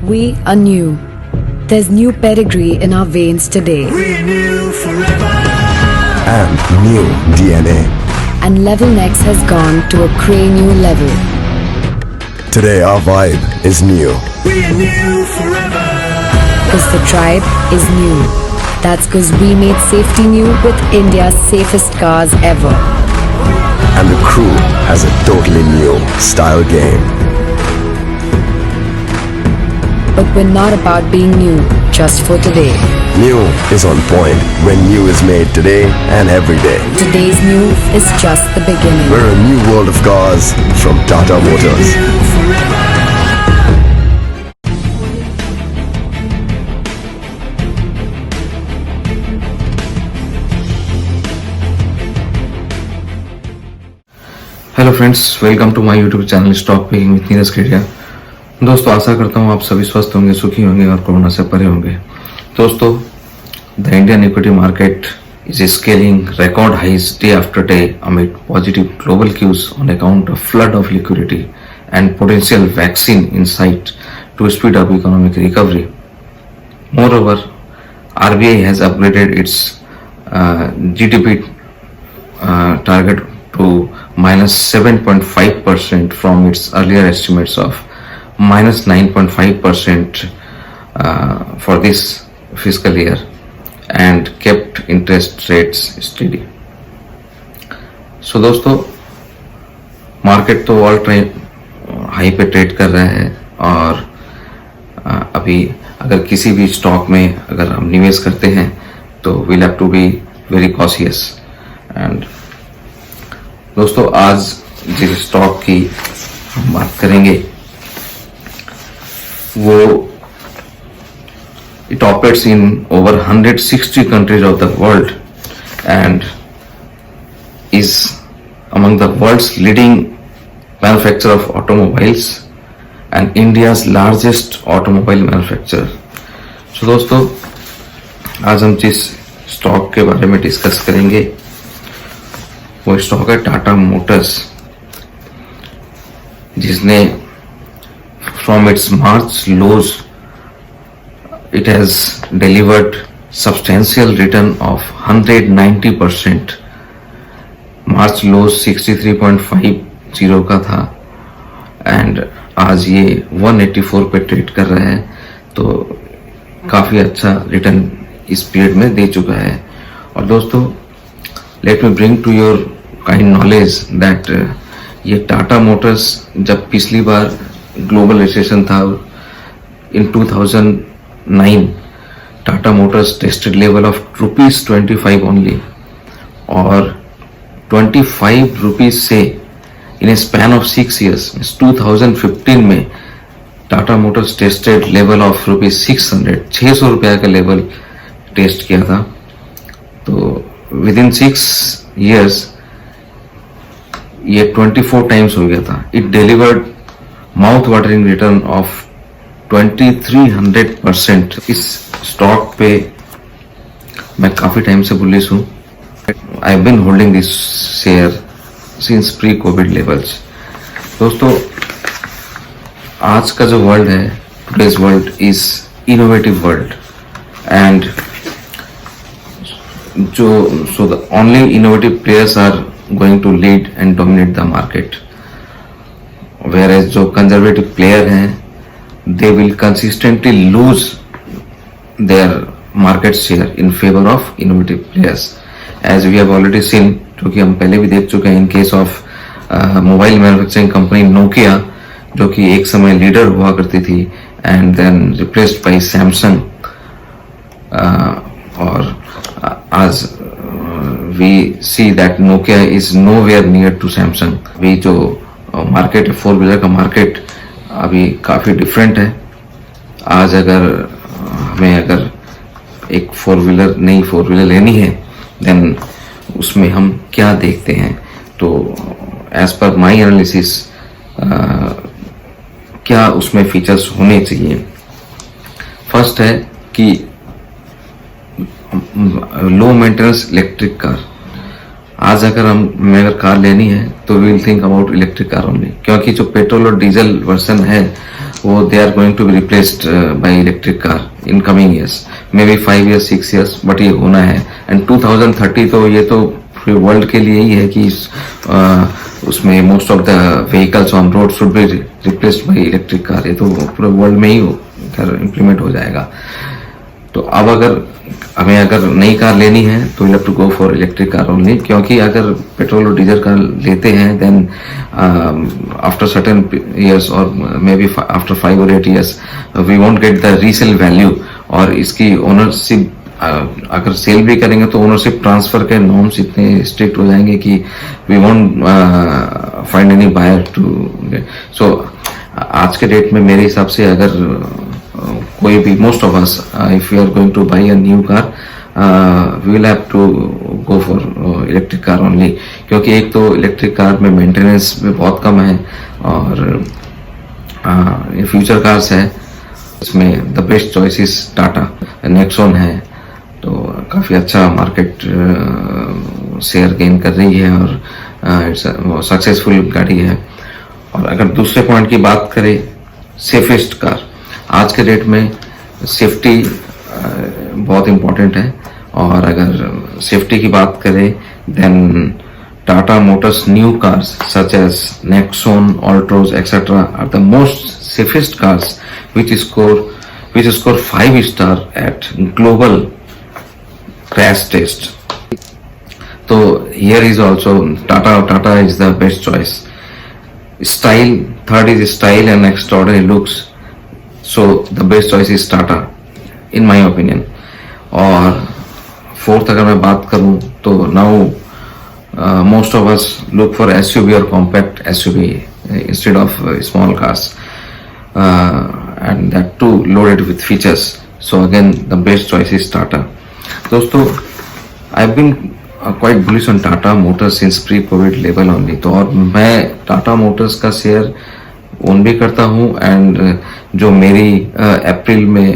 We are new. There's new pedigree in our veins today. We're new forever. And new DNA. And Level Next has gone to a new level. Today our vibe is new. We're new forever. Cause the tribe is new. That's cause we made safety new with India's safest cars ever. And the crew has a totally new style game. But we're not about being new just for today. New is on point when new is made today and every day. Today's new is just the beginning. We're a new world of cars from Tata Motors. New forever. Hello friends, welcome to my YouTube channel stock picking with Neeraj Kedia. दोस्तों, आशा करता हूँ आप सभी स्वस्थ होंगे, सुखी होंगे और कोरोना से परे होंगे। दोस्तों, the Indian equity market is scaling record highs day after day amid positive global cues on account of flood of liquidity and potential vaccine in sight to speed up economic recovery. Moreover, RBI has upgraded its GDP target to minus 7.5% from its earlier estimates of minus 9.5% for this fiscal year and kept interest rates steady. So दोस्तों, market तो all time high पे trade कर रहा है और अभी अगर किसी भी स्टॉक में अगर हम निवेश करते हैं तो we'll have to be very cautious. And दोस्तों, आज जिस स्टॉक की हम बात करेंगे वो it operates in over 160 countries of the world and is among the world's leading manufacturer of automobiles and India's largest automobile manufacturer. So दोस्तों, आज हम जिस स्टॉक के बारे में डिस्कस करेंगे वो स्टॉक है टाटा मोटर्स, जिसने from its March lows it has delivered substantial return of 190%. March lows 63.50 का था एंड आज ये 184 पे ट्रेड कर रहा है, तो काफ़ी अच्छा रिटर्न इस पीरियड में दे चुका है। और दोस्तों, let me bring to your kind knowledge that ये टाटा मोटर्स जब पिछली बार ग्लोबल रिसेशन था in 2009, Tata Motors tested level of ₹25 only और 25 रुपीज से in a span of 6 years 2015 में Tata Motors tested level of ₹600 रुपया का लेवल टेस्ट किया था। तो विद इन 6 ईयर्स ये 24 टाइम्स हो गया था। It delivered mouth watering return of 2300%। इस स्टॉक पे मैं काफी टाइम से बुलिश हूँ। I have been holding this share since pre COVID levels. दोस्तों, आज का जो वर्ल्ड है, today's world is innovative world and so the only innovative players are going to lead and dominate the market, whereas जो conservative player हैं they will consistently lose their market share in favor of innovative players, as we have already seen, जो कि हम पहले भी देख चुके हैं in case of mobile manufacturing company Nokia, जो कि एक समय लीडर हुआ करती थी and then replaced by Samsung. और आज we see that Nokia is nowhere near to Samsung. अभी जो मार्केट है, 4 व्हीलर का मार्केट अभी काफ़ी डिफरेंट है। आज अगर हमें अगर एक 4 व्हीलर नई 4 व्हीलर लेनी है देन उसमें हम क्या देखते हैं, तो एज पर माई एनालिसिस क्या उसमें फीचर्स होने चाहिए। फर्स्ट है कि लो मेंटेनेंस इलेक्ट्रिक कार। आज अगर हमें अगर कार लेनी है तो we will think about electric car only, क्योंकि जो पेट्रोल और डीजल वर्जन है वो they are going to be replaced by electric car in coming years, maybe 5 years 6 years, but ये होना है। एंड 2030 तो ये तो पूरे वर्ल्ड के लिए ही है कि उसमें most of the vehicles on road should be replaced by electric car. ये तो पूरे वर्ल्ड में ही इम्प्लीमेंट हो जाएगा। तो अब अगर हमें नई कार लेनी है तो we have to go for electric car only, क्योंकि अगर पेट्रोल और डीजल कार लेते हैं देन आफ्टर सर्टेन ईयर्स और maybe after 5 or 8 years we won't get the resale value, और इसकी ओनरशिप अगर सेल भी करेंगे तो ओनरशिप ट्रांसफर के नॉर्म्स इतने स्ट्रिक्ट हो जाएंगे कि we won't find any buyer too. So आज के डेट में मेरे हिसाब से अगर कोई भी most of us if you are going to buy a new car we will have to go for electric car only, क्योंकि एक तो इलेक्ट्रिक कार में मेंटेनेंस भी बहुत कम है और ये फ्यूचर कार्स है, इसमें the best choice is Tata Nexon है, तो काफ़ी अच्छा मार्केट शेयर गेन कर रही है और सक्सेसफुल गाड़ी है। और अगर दूसरे पॉइंट की बात करें सेफेस्ट कार, आज के डेट में सेफ्टी बहुत इम्पोर्टेंट है, और अगर सेफ्टी की बात करें then Tata Motors new cars such as Nexon, Altroz etcetera are the most safest cars which score 5 star at global crash test. So here is also Tata is the best choice. Style, third is style and extraordinary looks. So the best choice is Tata in my opinion. और fourth अगर मैं बात करूं तो now most of us look for SUV or compact SUV instead of small cars. And that too loaded with features. So again, the best choice is Tata. दोस्तों, I've been quite bullish on Tata Motors since pre-COVID level only. तो और मैं Tata Motors का share own भी करता हूँ, and जो मेरी अप्रैल में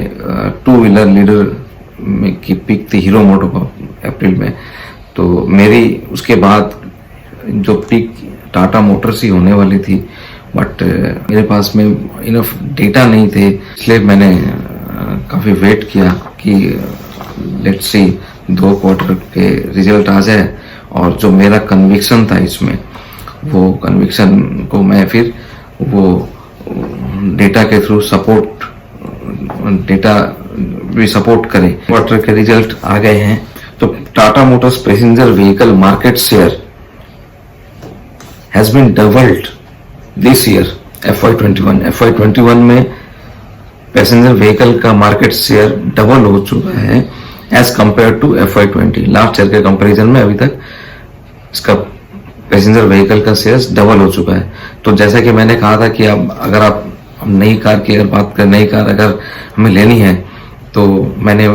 टू व्हीलर लीडर में की पिक थी हीरो मोटो का अप्रैल में, तो मेरी उसके बाद जो पिक टाटा मोटर्स ही होने वाली थी, बट मेरे पास में इनफ डेटा नहीं थे, इसलिए मैंने काफ़ी वेट किया कि लेट्स सी 2 क्वार्टर के रिजल्ट आ जाए, और जो मेरा कन्विक्शन था इसमें वो कन्विक्शन को मैं फिर वो डेटा के थ्रू डेटा भी सपोर्ट करे। क्वार्टर के रिजल्ट आ गए हैं, तो Tata Motors passenger vehicle market share has been doubled this year FY21 में पैसेंजर व्हीकल का मार्केट शेयर डबल हो चुका है as compare to FY20। Last year के कंपैरिजन में अभी तक इसका पैसेंजर व्हीकल का शेयर डबल हो चुका है। तो जैसा कि मैंने कहा था कि अब अगर आप नई कार की अगर बात करें, नई कार अगर हमें लेनी है तो मैंने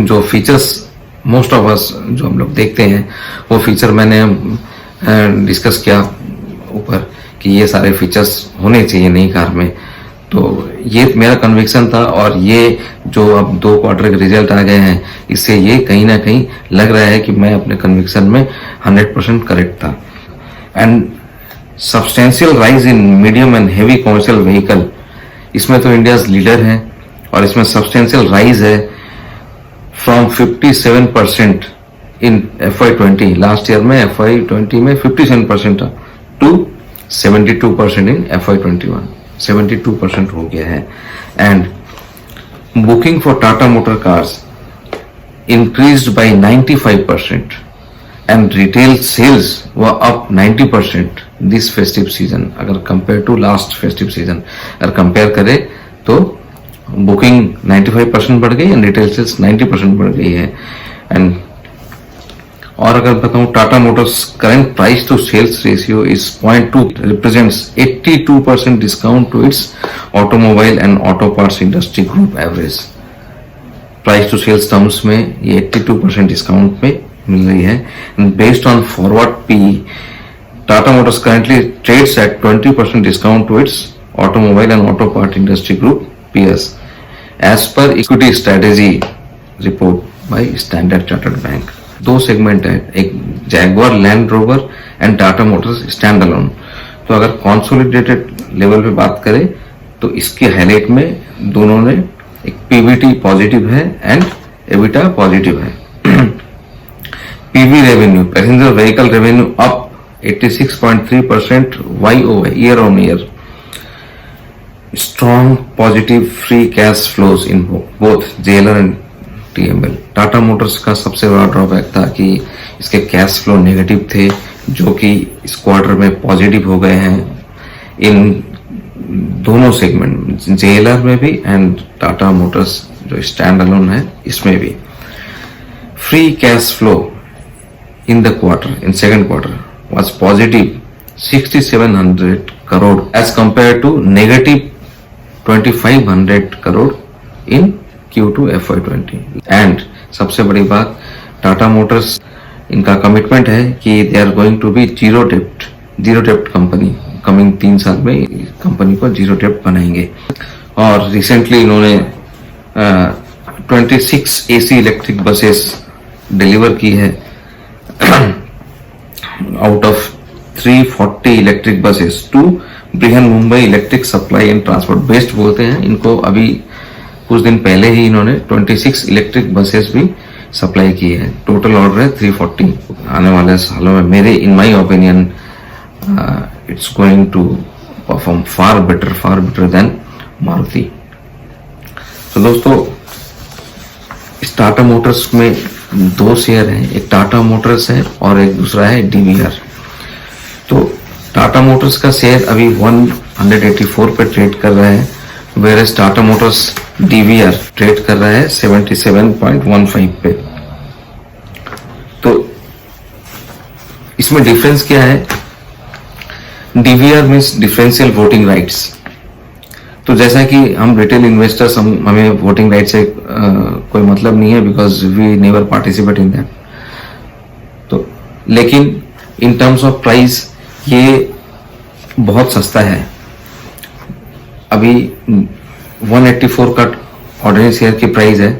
जो फीचर्स मोस्ट ऑफ अस जो हम लोग देखते हैं वो फीचर मैंने डिस्कस किया ऊपर कि ये सारे फीचर्स होने चाहिए नई कार में। तो ये मेरा कन्विक्शन था, और ये जो अब 2 क्वार्टर के रिजल्ट आ गए हैं इससे ये कहीं ना कहीं लग रहा है कि मैं अपने कन्विक्शन में 100% करेक्ट था। And substantial rise in medium and heavy commercial vehicle, इसमें तो इंडिया लीडर है, और इसमें सब्सटेंशियल राइज है from 57% in FY20, last year में FY20 में 57% था टू 72% इन FY21, 72% हो गया है। And booking for Tata motor cars increased by 95% and retail sales were up 90% this festive season. अगर compare to last festive season अगर compare करें तो बुकिंग 95% बढ़ गई एंड रिटेल सेल्स 90% बढ़ गई है। एंड और अगर बताऊं Tata Motors current price to sales ratio is 0.2, represents 82% discount to its automobile and auto parts industry group average. Price to sales terms में ये 82% डिस्काउंट में मिल रही है। Based on forward P, Tata Motors currently trades at 20% discount to its automobile and auto part industry group peers as per equity strategy report by Standard Chartered bank. 2 segment है, एक Jaguar land rover and Tata Motors stand alone. तो अगर consolidated level पे बात करें तो इसके highlight में दोनों ने एक पीबीटी पॉजिटिव है एंड एबिटा पॉजिटिव है। PV revenue, passenger vehicle revenue up 86.3% YoY, year on year. Strong positive free cash flows in both JLR and TML. Tata Motors का सबसे बड़ा ड्रॉबैक था कि इसके कैश फ्लो नेगेटिव थे, जो कि इस क्वार्टर में पॉजिटिव हो गए हैं इन दोनों सेगमेंट, JLR में भी एंड टाटा मोटर्स जो स्टैंड अलोन है इसमें भी। Free cash flow in the quarter, in second quarter, was positive 6,700 crore as compared to negative 2,500 crore in Q2 FY20। And सबसे बड़ी बात, टाटा मोटर्स इनका कमिटमेंट है कि they are going to be zero डेप्ट कंपनी। कमिंग 3 साल में company को जीरो डेप्ट बनाएंगे। और रिसेंटली इन्होंने 26 AC इलेक्ट्रिक बसेस डिलीवर की है out of 340 electric buses to Brihanmumbai electric supply and transport BEST बोलते हैं इनको। अभी कुछ दिन पहले ही इन्होंने 26 इलेक्ट्रिक बसेस भी सप्लाई की है। टोटल ऑर्डर है 340। आने वाले सालों में मेरे in my opinion it's going to perform far better than Maruti. तो दोस्तों, इस टाटा मोटर्स में 2 शेयर हैं, एक टाटा मोटर्स है और एक दूसरा है DVR। तो टाटा मोटर्स का शेयर अभी 184 पे ट्रेड कर रहा है, where Tata Motors DVR trade कर रहा है 77.15 पे। तो इसमें डिफरेंस क्या है? DVR means differential voting rights. तो जैसा कि हम रिटेल इन्वेस्टर्स, हमें वोटिंग राइट से कोई मतलब नहीं है, because we never participate in that. तो लेकिन इन टर्म्स ऑफ प्राइस ये बहुत सस्ता है। अभी 184 का ऑर्डिनरी शेयर की प्राइस है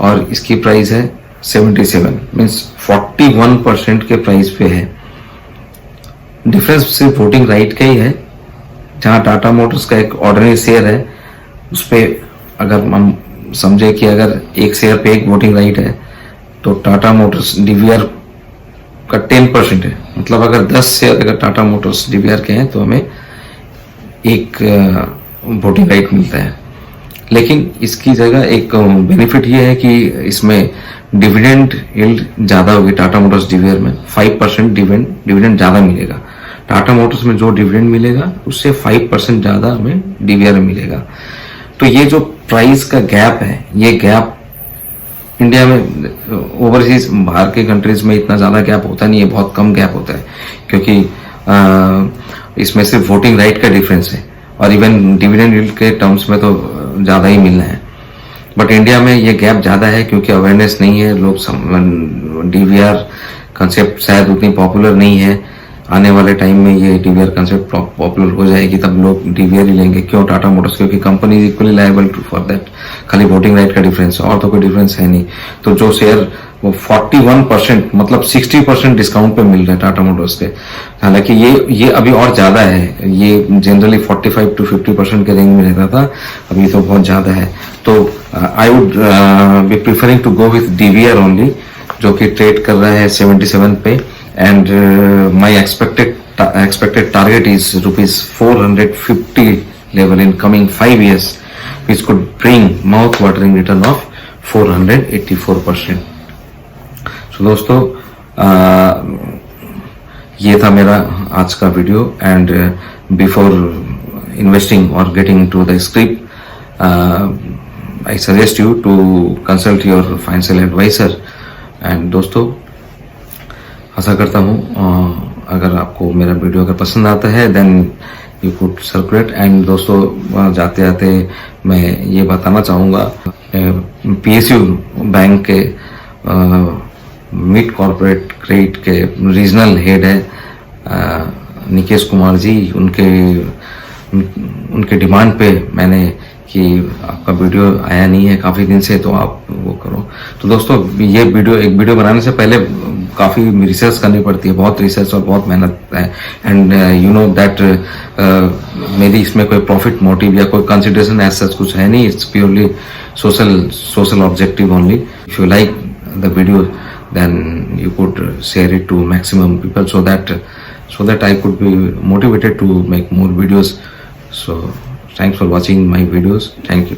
और इसकी प्राइस है 77, मीन्स 41% के प्राइस पे है। डिफरेंस सिर्फ वोटिंग राइट का ही है। जहां टाटा मोटर्स का एक ऑर्डिनरी शेयर है, उस पे अगर हम समझे कि अगर एक शेयर पे एक वोटिंग राइट है, तो टाटा मोटर्स DVR का 10% है। मतलब अगर 10 शेयर अगर टाटा मोटर्स DVR के हैं तो हमें एक वोटिंग राइट मिलता है। लेकिन इसकी जगह एक बेनिफिट ये है कि इसमें डिविडेंड यील्ड ज्यादा होगी। टाटा मोटर्स DVR में 5% डिविडेंड ज्यादा मिलेगा। टाटा मोटर्स में जो डिविडेंड मिलेगा उससे 5% ज्यादा हमें DVR में मिलेगा। तो ये जो प्राइस का गैप है, ये गैप इंडिया में, ओवरसीज बाहर के कंट्रीज में इतना ज्यादा गैप होता नहीं है, बहुत कम गैप होता है, क्योंकि इसमें सिर्फ वोटिंग राइट का डिफरेंस है और इवन डिविडेंड यील्ड के टर्म्स में तो ज्यादा ही मिलना है। बट इंडिया में ये गैप ज्यादा है क्योंकि अवेयरनेस नहीं है, लोग DVR कंसेप्ट शायद उतनी पॉपुलर नहीं है। आने वाले टाइम में ये DVR कंसेप्ट पॉपुलर हो जाएगी, तब लोग DVR ही लेंगे। क्यों? टाटा मोटर्स, क्योंकि company is equally liable for that. खाली वोटिंग राइट का डिफरेंस, और तो कोई डिफरेंस है नहीं। तो जो शेयर वो 41%, मतलब 60% डिस्काउंट पे मिल रहा है टाटा मोटर्स के। हालांकि ये अभी और ज्यादा है, ये जनरली 45 to 50% के रेंज में रहता था, अभी तो बहुत ज्यादा है। तो I would be preferring to go with DVR only, जो कि ट्रेड कर रहा है 77 पे। And my expected target is rupees 450 level in coming 5 years, which could bring mouth-watering return of 484%. So दोस्तों, ये था मेरा आज का वीडियो। एंड बिफोर इन्वेस्टिंग और getting to the script, I suggest you to consult your financial advisor। And दोस्तों, आशा करता हूँ अगर आपको मेरा वीडियो अगर पसंद आता है then you could circulate. And दोस्तों, जाते जाते मैं ये बताना चाहूँगा, PSU बैंक के मिड कॉर्पोरेट क्रेडिट के रीजनल हेड है निकेश कुमार जी, उनके डिमांड पे मैंने कि आपका वीडियो आया नहीं है काफ़ी दिन से, तो आप वो करो। तो दोस्तों, एक वीडियो बनाने से पहले काफ़ी रिसर्च करनी पड़ती है, बहुत रिसर्च और बहुत मेहनत है। एंड यू नो दैट मेरी इसमें कोई प्रॉफिट मोटिव या कोई कंसिडरेशन ऐसा कुछ है नहीं। It's purely social objective only. If you like the video then you could share it to maximum people so that I could be motivated to make more videos. So thanks for watching my videos. Thank you.